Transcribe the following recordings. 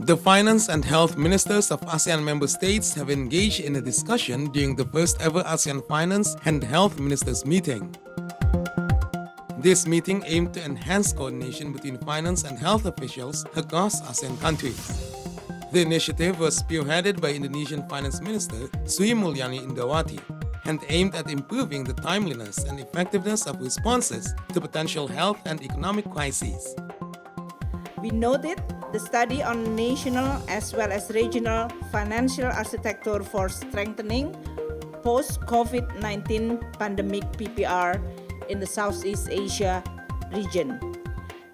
The finance and health ministers of ASEAN member states have engaged in a discussion during the first ever ASEAN Finance and Health Ministers meeting. This meeting aimed to enhance coordination between finance and health officials across ASEAN countries. The initiative was spearheaded by Indonesian Finance Minister Sri Mulyani Indrawati and aimed at improving the timeliness and effectiveness of responses to potential health and economic crises. We noted the study on national as well as regional financial architecture for strengthening post-COVID-19 pandemic PPR in the Southeast Asia region.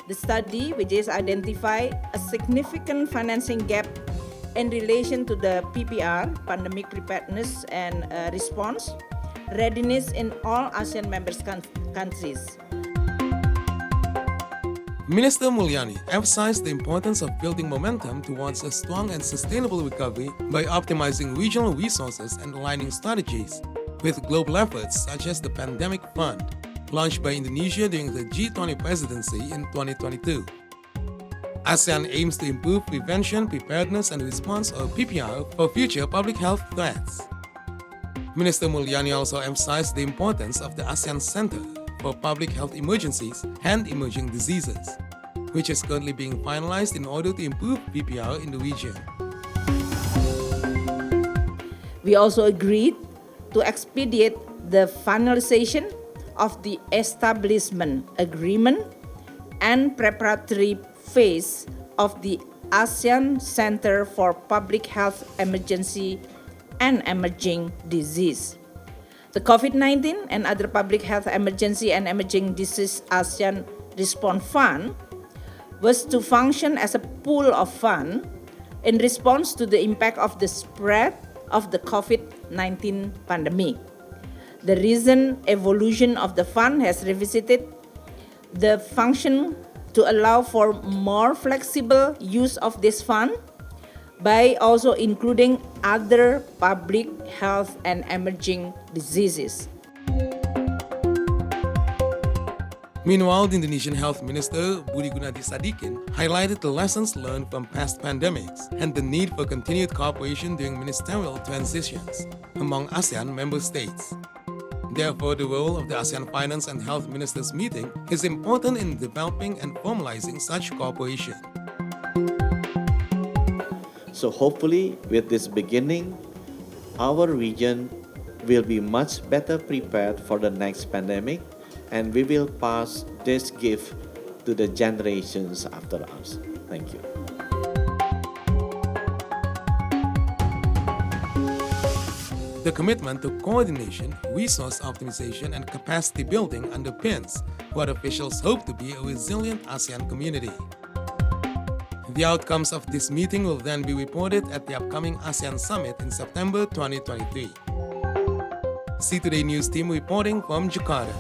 The study, which is identified a significant financing gap in relation to the PPR, pandemic preparedness and response, readiness in all ASEAN member countries. Minister Mulyani emphasized the importance of building momentum towards a strong and sustainable recovery by optimizing regional resources and aligning strategies with global efforts such as the Pandemic Fund, launched by Indonesia during the G20 presidency in 2022. ASEAN aims to improve prevention, preparedness and response or PPR for future public health threats. Minister Mulyani also emphasized the importance of the ASEAN Center for Public Health Emergencies and Emerging Diseases, which is currently being finalized in order to improve PPR in the region. We also agreed to expedite the finalization of the establishment agreement and preparatory phase of the ASEAN Center for Public Health Emergency and Emerging Disease. The COVID-19 and other public health emergency and emerging disease ASEAN Response Fund was to function as a pool of funds in response to the impact of the spread of the COVID-19 pandemic. The recent evolution of the fund has revisited the function to allow for more flexible use of this fund by also including other public health and emerging diseases. Meanwhile, the Indonesian Health Minister Budi Gunadi Sadikin highlighted the lessons learned from past pandemics and the need for continued cooperation during ministerial transitions among ASEAN member states. Therefore, the role of the ASEAN Finance and Health Ministers meeting is important in developing and formalizing such cooperation. So hopefully with this beginning, our region will be much better prepared for the next pandemic, and we will pass this gift to the generations after us. Thank you. The commitment to coordination, resource optimization, and capacity building underpins what officials hope to be a resilient ASEAN community. The outcomes of this meeting will then be reported at the upcoming ASEAN Summit in September 2023. See Today News Team reporting from Jakarta.